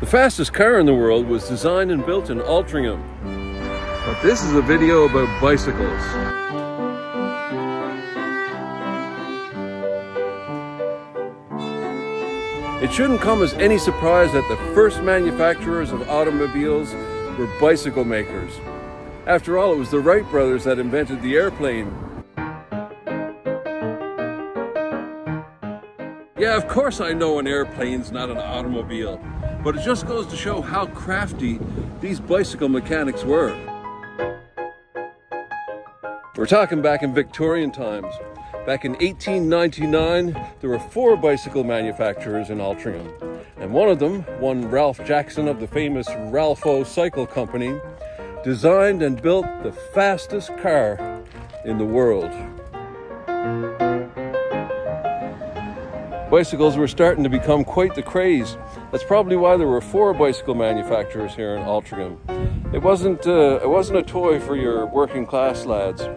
The fastest car in the world was designed and built in Altrincham. But this is a video about bicycles. It shouldn't come as any surprise that the first manufacturers of automobiles were bicycle makers. After all, it was the Wright brothers that invented the airplane. Yeah, of course I know an airplane's not an automobile, but it just goes to show how crafty these bicycle mechanics were. We're talking back in Victorian times. Back in 1899, there were 4 bicycle manufacturers in Altrincham, and one of them, one Ralph Jackson of the famous Ralpho Cycle Company, designed and built the fastest car in the world. Bicycles were starting to become quite the craze. That's probably why there were 4 bicycle manufacturers here in Altrincham. It wasn't a toy for your working class lads.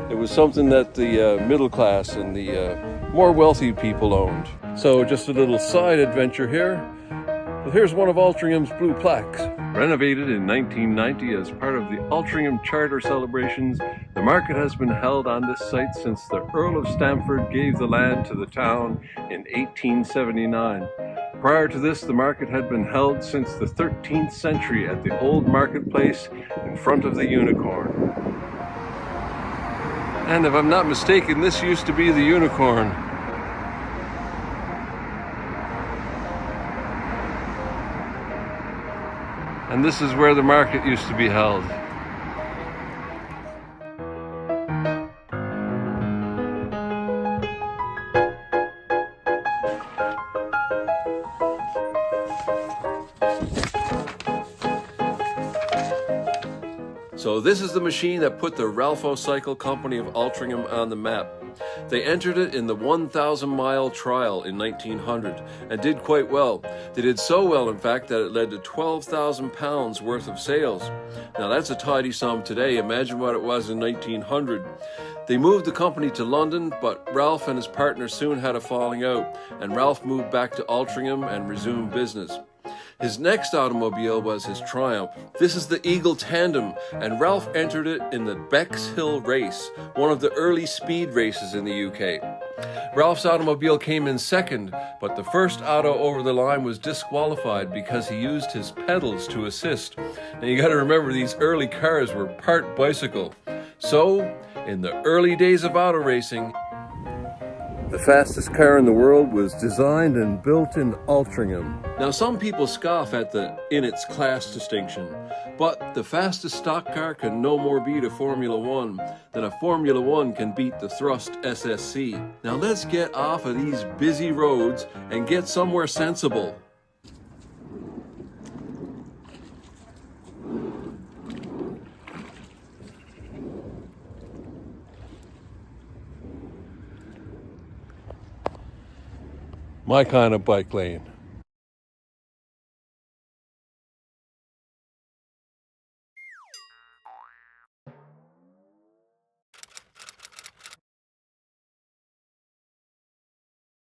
It was something that the middle class and the more wealthy people owned. So just a little side adventure here. Well, here's one of Altrincham's blue plaques. Renovated in 1990 as part of the Altrincham Charter celebrations, the market has been held on this site since the Earl of Stamford gave the land to the town in 1879. Prior to this, the market had been held since the 13th century at the old marketplace in front of the Unicorn. And if I'm not mistaken, this used to be the Unicorn. And this is where the market used to be held. So this is the machine that put the Ralpho Cycle Company of Altrincham on the map. They entered it in the 1,000-mile trial in 1900 and did quite well. They did so well, in fact, that it led to £12,000 worth of sales. Now that's a tidy sum today. Imagine what it was in 1900. They moved the company to London, but Ralph and his partner soon had a falling out, and Ralph moved back to Altrincham and resumed business. His next automobile was his Triumph. This is the Eagle Tandem, and Ralph entered it in the Bexhill Race, one of the early speed races in the UK. Ralph's automobile came in second, but the first auto over the line was disqualified because he used his pedals to assist. Now you gotta remember, these early cars were part bicycle. So, in the early days of auto racing, the fastest car in the world was designed and built in Altrincham. Now some people scoff at the in its class distinction, but the fastest stock car can no more beat a Formula 1 than a Formula 1 can beat the Thrust SSC. Now let's get off of these busy roads and get somewhere sensible. My kind of bike lane.